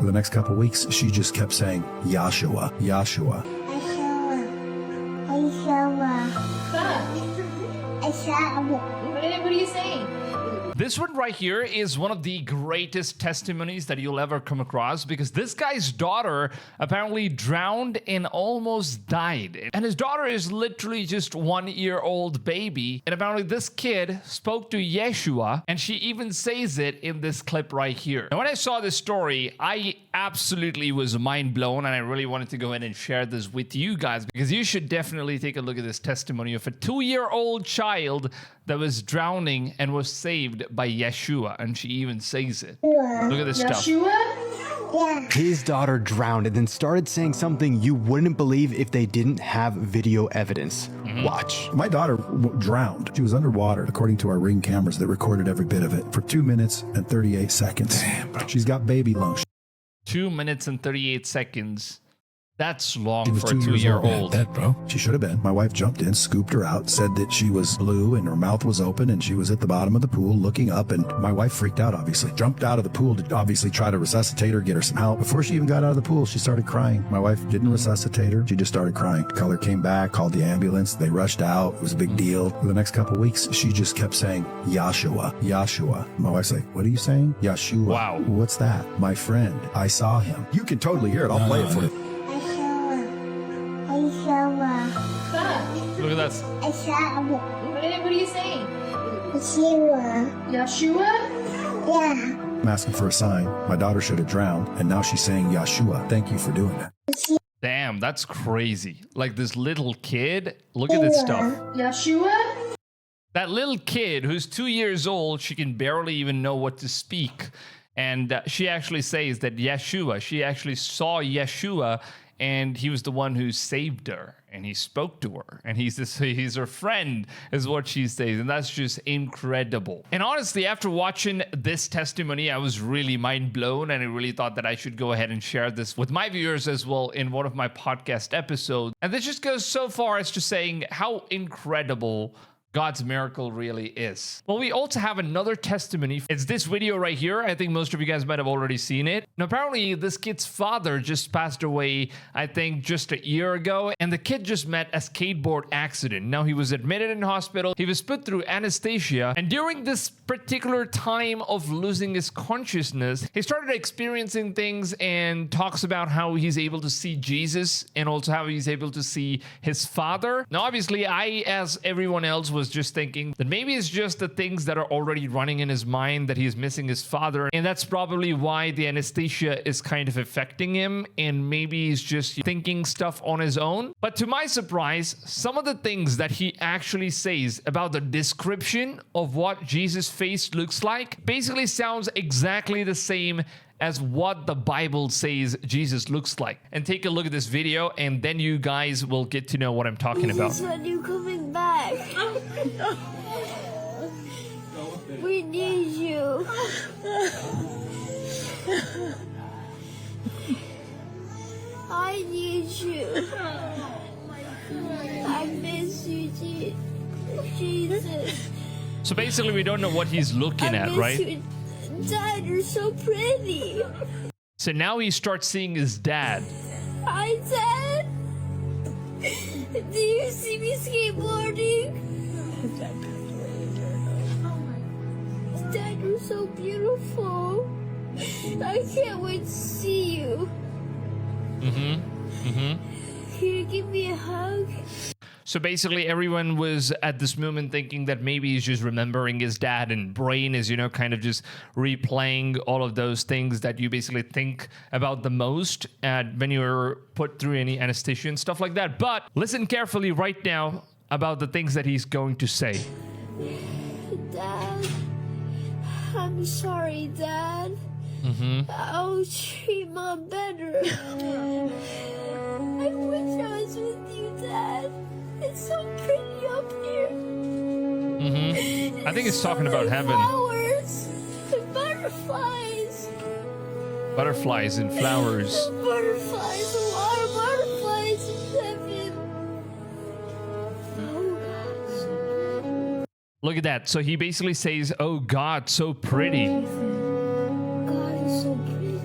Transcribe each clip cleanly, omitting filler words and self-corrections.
For the next couple weeks, she just kept saying, Yahshua, Yahshua. What are you saying? This one right here is one of the greatest testimonies that you'll ever come across, because this guy's daughter apparently drowned and almost died. And his daughter is literally just 1-year-old baby. And apparently this kid spoke to Yeshua, and she even says it in this clip right here. Now, when I saw this story, I absolutely was mind blown, and I really wanted to go ahead and share this with you guys, because you should definitely take a look at this testimony of a 2-year-old child that was drowning and was saved by Yeshua, and she even says it. Look at this stuff. Yeah. His daughter drowned and then started saying something you wouldn't believe if they didn't have video evidence. Watch. My daughter drowned. She was underwater, according to our Ring cameras that recorded every bit of it, for 2 minutes and 38 seconds. Damn, bro. She's got baby lungs. 2 minutes and 38 seconds. That's long She was for a 2 years 2-year-old. Dead, bro. She should have been. My wife jumped in, scooped her out, said that she was blue and her mouth was open and she was at the bottom of the pool looking up, and my wife freaked out, obviously. Jumped out of the pool to obviously try to resuscitate her, get her some help. Before she even got out of the pool, she started crying. My wife didn't resuscitate her. She just started crying. Color came back, called the ambulance. They rushed out. It was a big deal. For the next couple weeks, she just kept saying, Yahshua, Yahshua. My wife's like, what are you saying? Yeshua. Wow. What's that? My friend. I saw him. You can totally hear it. I'll play it for you. Look at that. What are you saying? Yeshua? Yeah. I'm asking for a sign. My daughter should have drowned, and now she's saying, Yeshua, thank you for doing that. Damn, that's crazy. Like this little kid. Look at this stuff. Yeshua? That little kid who's 2 years old, she can barely even know what to speak. And she actually says that Yeshua, she actually saw Yeshua, and he was the one who saved her, and he spoke to her, and he's her friend, is what she says, and that's just incredible. And honestly, after watching this testimony, I was really mind blown, and I really thought that I should go ahead and share this with my viewers as well in one of my podcast episodes. And this just goes so far as to saying how incredible God's miracle really is. Well, we also have another testimony. It's this video right here. I think most of you guys might have already seen it. And apparently this kid's father just passed away, I think just a year ago. And the kid just met a skateboard accident. Now he was admitted in hospital. He was put through anesthesia. And during this particular time of losing his consciousness, he started experiencing things and talks about how he's able to see Jesus and also how he's able to see his father. Now, obviously, I, as everyone else, was just thinking that maybe it's just the things that are already running in his mind that he's missing his father, and that's probably why the anesthesia is kind of affecting him, and maybe he's just thinking stuff on his own. But to my surprise, some of the things that he actually says about the description of what Jesus' face looks like basically sounds exactly the same as what the Bible says Jesus looks like. And take a look at this video, and then you guys will get to know what I'm talking about. When you coming back? We need you. I need you. I miss you, Jesus. So basically, we don't know what he's looking at, right? You. Dad, you're so pretty. So now he starts seeing his dad. Hi, Dad. Do you see me skateboarding? Dad, you're so beautiful. I can't wait to see you. Can you give me a hug? So basically, everyone was at this moment thinking that maybe he's just remembering his dad, and brain is, kind of just replaying all of those things that you basically think about the most when you're put through any anesthesia and stuff like that. But listen carefully right now about the things that he's going to say. Dad, I'm sorry, Dad. I'll treat Mom better. I wish I was with you, Dad. It's so pretty up here. I think it's talking about heaven. Flowers and butterflies. Butterflies and flowers. Butterflies, a lot of butterflies in heaven. Oh, God. Look at that. So he basically says, oh God, so pretty. God is so pretty.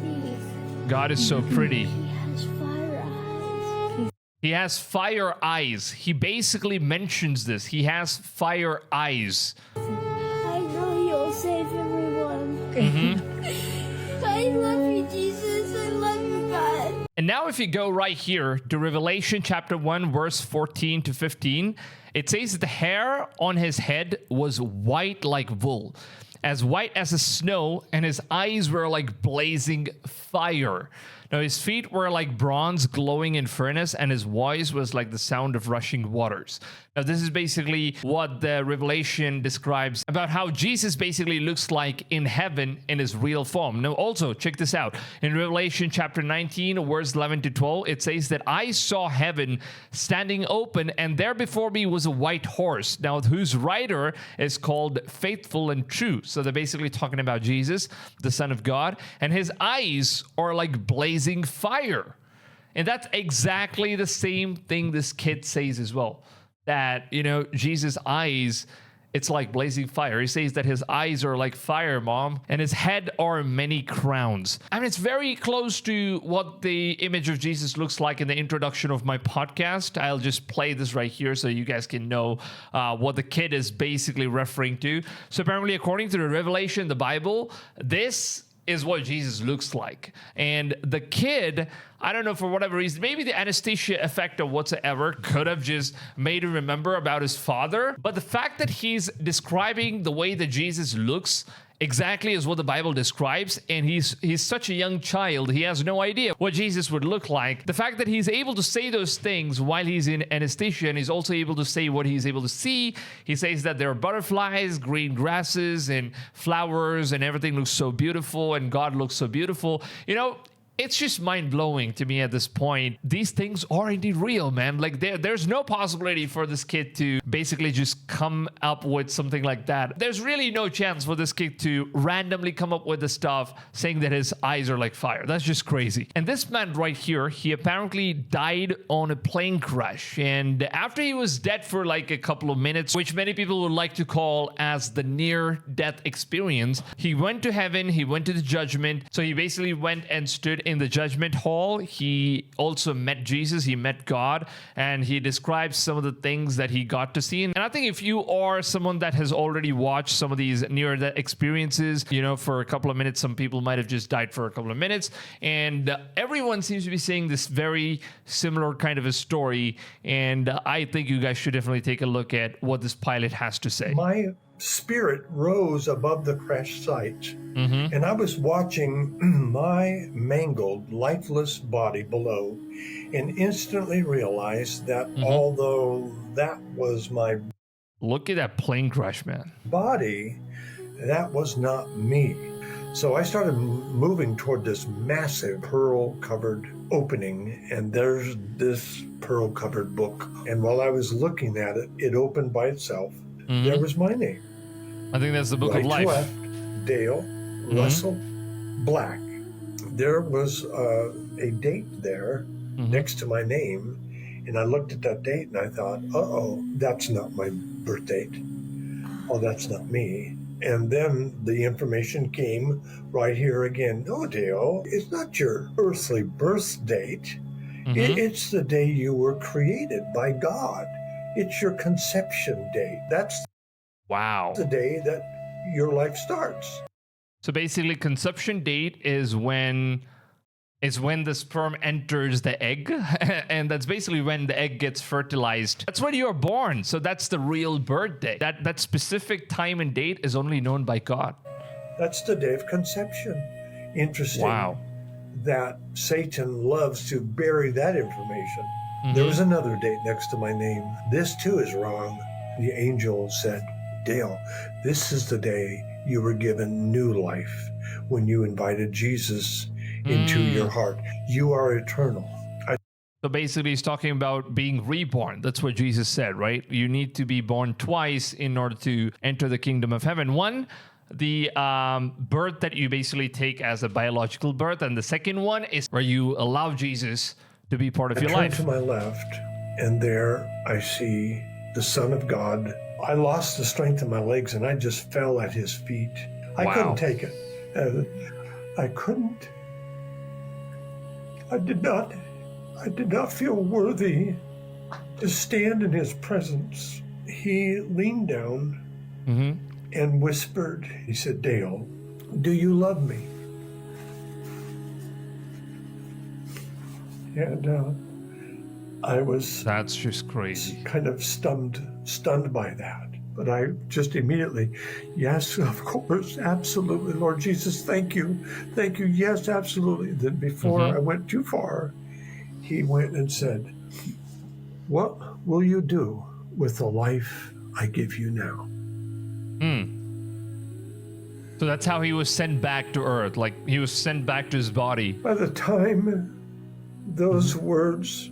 God is so pretty. He has fire eyes. He has fire eyes. He basically mentions this. He has fire eyes. I know he'll save everyone. I love you, Jesus. I love you, God. And now if you go right here to Revelation chapter 1, verse 14 to 15, it says that the hair on his head was white like wool, as white as the snow, and his eyes were like blazing fire. Now his feet were like bronze glowing in furnace, and his voice was like the sound of rushing waters. Now this is basically what the Revelation describes about how Jesus basically looks like in heaven in his real form. Now also, check this out. In Revelation chapter 19, verse 11 to 12, it says that I saw heaven standing open, and there before me was a white horse, now whose rider is called Faithful and True. So they're basically talking about Jesus, the Son of God, and his eyes are like blazing fire. And that's exactly the same thing this kid says as well. That, you know, Jesus' eyes, it's like blazing fire. He says that his eyes are like fire, Mom, and his head are many crowns. I mean, it's very close to what the image of Jesus looks like in the introduction of my podcast. I'll just play this right here so you guys can know what the kid is basically referring to. So apparently, according to the Revelation, the Bible, this is what Jesus looks like. And the kid, I don't know, for whatever reason, maybe the anesthesia effect or whatsoever could have just made him remember about his father. But the fact that he's describing the way that Jesus looks exactly as what the Bible describes, and he's such a young child, he has no idea what Jesus would look like. The fact that he's able to say those things while he's in anesthesia, and he's also able to say what he's able to see. He says that there are butterflies, green grasses, and flowers, and everything looks so beautiful, and God looks so beautiful. You know, it's just mind-blowing to me at this point. These things are indeed real, man. Like, there's no possibility for this kid to basically just come up with something like that. There's really no chance for this kid to randomly come up with the stuff saying that his eyes are like fire. That's just crazy. And this man right here, he apparently died on a plane crash. And after he was dead for like a couple of minutes, which many people would like to call as the near-death experience, he went to heaven, he went to the judgment. So he basically went and stood in the judgment hall. He also met Jesus, he met God, and he describes some of the things that he got to see. And I think if you are someone that has already watched some of these near-death experiences, you know, for a couple of minutes, some people might have just died for a couple of minutes, and everyone seems to be saying this very similar kind of a story. And I think you guys should definitely take a look at what this pilot has to say. My spirit rose above the crash site, and I was watching my mangled, lifeless body below, and instantly realized that although that was my Look at that plane crash, man. body, that was not me. So I started moving toward this massive pearl-covered opening, and there's this pearl-covered book. And while I was looking at it, it opened by itself. There was my name. I think that's the book Right of to life. left, Dale Russell Black. There was a date there next to my name, and I looked at that date and I thought, uh-oh, that's not my birth date. Oh, that's not me. And then the information came right here again. No, Dale, it's not your earthly birth date. It's the day you were created by God. It's your conception date. That's Wow. the day that your life starts. So basically, conception date is when the sperm enters the egg, and that's basically when the egg gets fertilized. That's when you are born. So that's the real birth date. That specific time and date is only known by God. That's the day of conception. Interesting Wow. that Satan loves to bury that information. There was another date next to my name. This too is wrong. The angel said, Dale, this is the day you were given new life when you invited Jesus into your heart. You are eternal. So basically, he's talking about being reborn. That's what Jesus said, right? You need to be born twice in order to enter the kingdom of heaven. One, the birth that you basically take as a biological birth, and the second one is where you allow Jesus to be part of your I turn life. to my left, and there I see the Son of God. I lost the strength in my legs, and I just fell at his feet. I Wow. couldn't take it. I couldn't. I did not feel worthy to stand in his presence. He leaned down and whispered, he said, "Dale, do you love me?" And I was That's just crazy. kind of stunned by that. But I just immediately, yes, of course, absolutely, Lord Jesus, thank you, yes, absolutely. Then before I went too far, he went and said, "What will you do with the life I give you now?" So that's how he was sent back to Earth. Like he was sent back to his body. By the time those words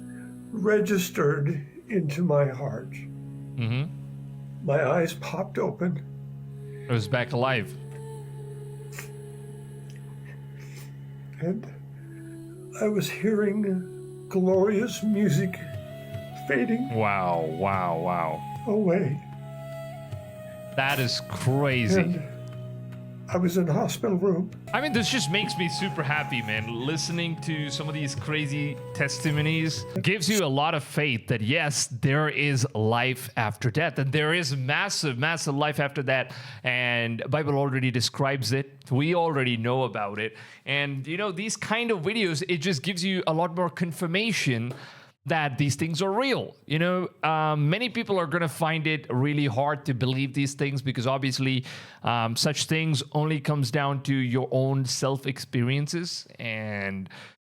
registered into my heart, my eyes popped open. He was back alive. And I was hearing glorious music fading Wow, wow, wow. away. That is crazy. And I was in a hospital room. I mean, this just makes me super happy, man. Listening to some of these crazy testimonies gives you a lot of faith that yes, there is life after death, and there is massive, massive life after that. And the Bible already describes it. We already know about it. And you know, these kind of videos, it just gives you a lot more confirmation that these things are real. You know, many people are going to find it really hard to believe these things because obviously such things only comes down to your own self-experiences. And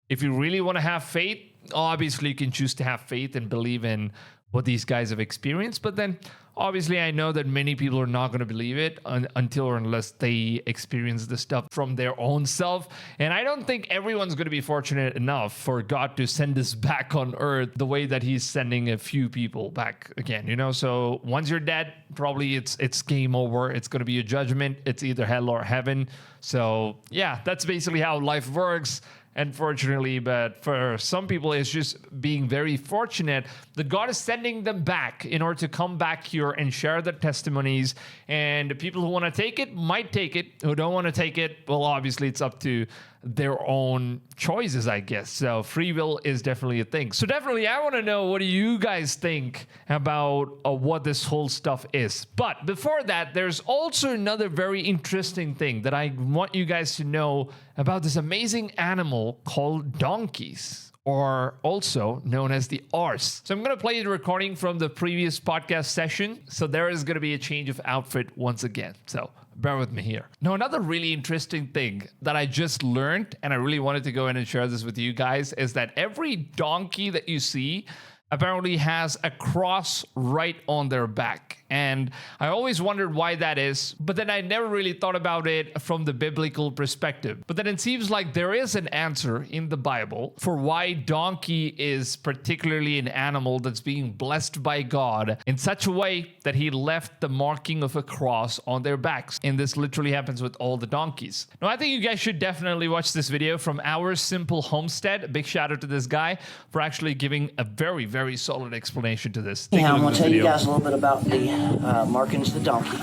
if you really want to have faith, obviously you can choose to have faith and believe in what these guys have experienced. But then obviously I know that many people are not going to believe it until or unless they experience the stuff from their own self. And I don't think everyone's going to be fortunate enough for God to send us back on earth the way that he's sending a few people back again, you know? So once you're dead, probably it's game over. It's going to be a judgment. It's either hell or heaven. So yeah, that's basically how life works. Unfortunately, but for some people, it's just being very fortunate that God is sending them back in order to come back here and share their testimonies. And the people who want to take it might take it. Who don't want to take it, well, obviously, it's up to their own choices, I guess. So free will is definitely a thing. So definitely, I want to know, what do you guys think about what this whole stuff is? But before that, there's also another very interesting thing that I want you guys to know about this amazing animal called donkeys, or also known as the arse. So I'm going to play the recording from the previous podcast session. So there is going to be a change of outfit once again. So bear with me here. Now, another really interesting thing that I just learned, and I really wanted to go in and share this with you guys, is that every donkey that you see apparently has a cross right on their back. And I always wondered why that is, but then I never really thought about it from the biblical perspective. But then it seems like there is an answer in the Bible for why donkey is particularly an animal that's being blessed by God in such a way that he left the marking of a cross on their backs. And this literally happens with all the donkeys. Now, I think you guys should definitely watch this video from Our Simple Homestead. A big shout out to this guy for actually giving a very, very solid explanation to this. Anyhow, I'm going to tell you guys a little bit about the markings of the donkey,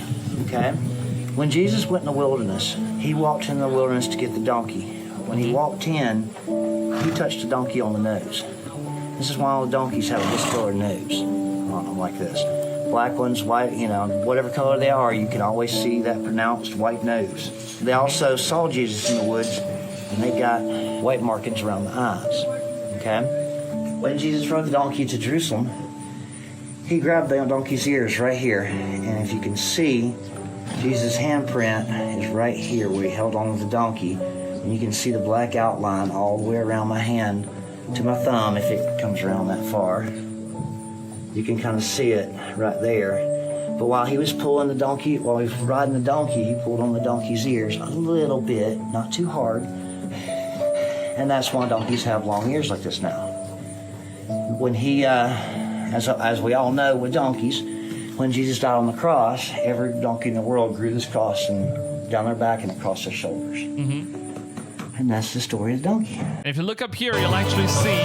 okay? When Jesus went in the wilderness, he walked in the wilderness to get the donkey. When he walked in, he touched the donkey on the nose. This is why all the donkeys have a discolored nose, like this. Black ones, white, you know, whatever color they are, you can always see that pronounced white nose. They also saw Jesus in the woods, and they got white markings around the eyes, okay? When Jesus rode the donkey to Jerusalem, he grabbed the donkey's ears right here. And if you can see, Jesus' handprint is right here where he held on to the donkey. And you can see the black outline all the way around my hand to my thumb if it comes around that far. You can kind of see it right there. But while he was pulling the donkey, while he was riding the donkey, he pulled on the donkey's ears a little bit, not too hard. And that's why donkeys have long ears like this now. When he, as we all know with donkeys, when Jesus died on the cross, every donkey in the world grew this cross and down their back and across their shoulders. And that's the story of the donkey. And if you look up here, you'll actually see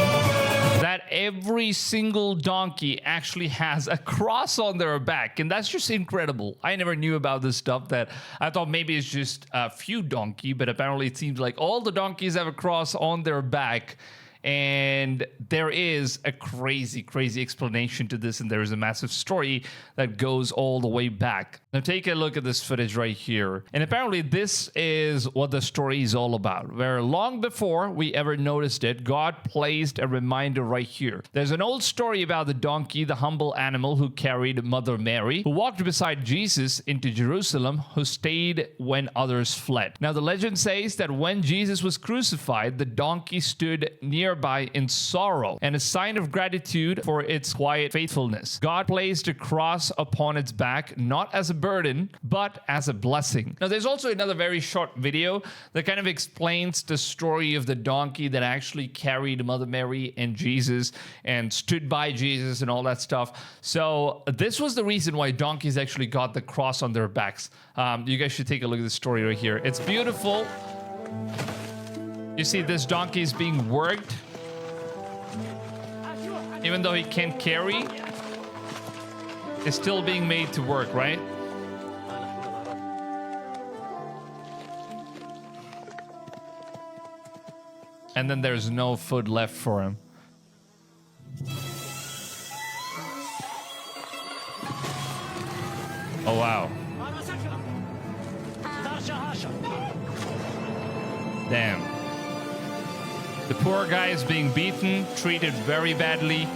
that every single donkey actually has a cross on their back. And that's just incredible. I never knew about this stuff. That I thought maybe it's just a few donkey, but apparently it seems like all the donkeys have a cross on their back. And there is a crazy explanation to this, and there is a massive story that goes all the way back. Now take a look at this footage right here. And apparently this is what the story is all about, where long before we ever noticed it, God placed a reminder right here. There's an old story about the donkey, the humble animal who carried Mother Mary, who walked beside Jesus into Jerusalem, who stayed when others fled. Now the legend says that when Jesus was crucified, the donkey stood nearby in sorrow, and a sign of gratitude for its quiet faithfulness. God placed a cross upon its back, not as a burden, but as a blessing. Now there's also another very short video that kind of explains the story of the donkey that actually carried Mother Mary and Jesus and stood by Jesus and all that stuff. So this was the reason why donkeys actually got the cross on their backs. You guys should take a look at the story right here. It's beautiful. You see this donkey is being worked. Even though he can't carry, it's still being made to work, right? And then there's no food left for him. Oh, wow. Damn. The poor guy is being beaten, treated very badly,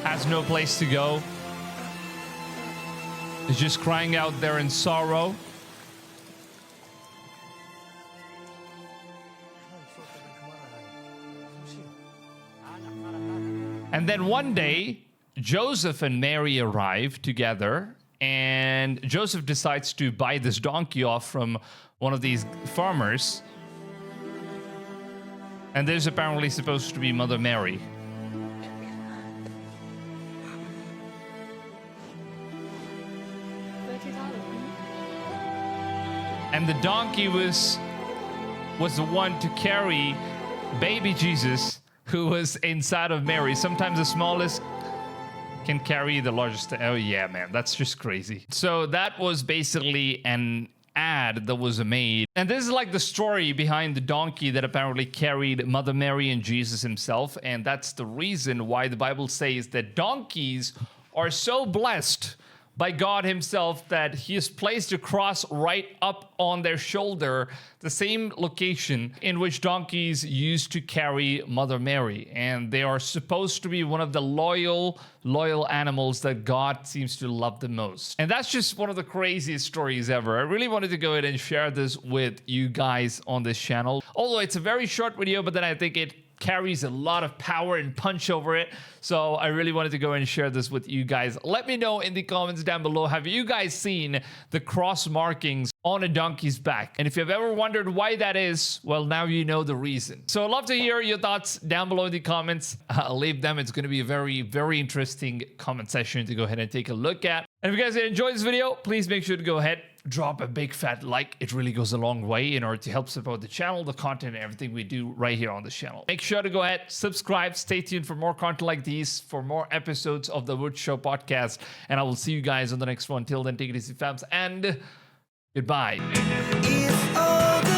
has no place to go. He's just crying out there in sorrow. And then one day, Joseph and Mary arrive together, and Joseph decides to buy this donkey off from one of these farmers. And there's apparently supposed to be Mother Mary. And the donkey was the one to carry baby Jesus, who was inside of Mary. Sometimes the smallest can carry the largest. Oh yeah, man, that's just crazy. So that was basically an ad that was made, and this is like the story behind the donkey that apparently carried Mother Mary and Jesus himself. And that's the reason why the Bible says that donkeys are so blessed by God himself that he has placed a cross right up on their shoulder, the same location in which donkeys used to carry Mother Mary. And they are supposed to be one of the loyal animals that God seems to love the most. And that's just one of the craziest stories ever. I really wanted to go ahead and share this with you guys on this channel. Although it's a very short video, but then I think it carries a lot of power and punch over it. So I really wanted to go and share this with you guys. Let me know in the comments down below, have you guys seen the cross markings on a donkey's back? And if you've ever wondered why that is, well, now you know the reason. So I'd love to hear your thoughts down below in the comments. Leave them. It's going to be a very interesting comment session to go ahead and take a look at. And if you guys enjoyed this video, please make sure to go ahead, drop a big fat like. It really goes a long way in order to help support the channel, the content, and everything we do right here on the channel. Make sure to go ahead, subscribe, stay tuned for more content like these, for more episodes of the Wood Show podcast, and I will see you guys on the next one. Till then, take it easy, fams, and goodbye. If all the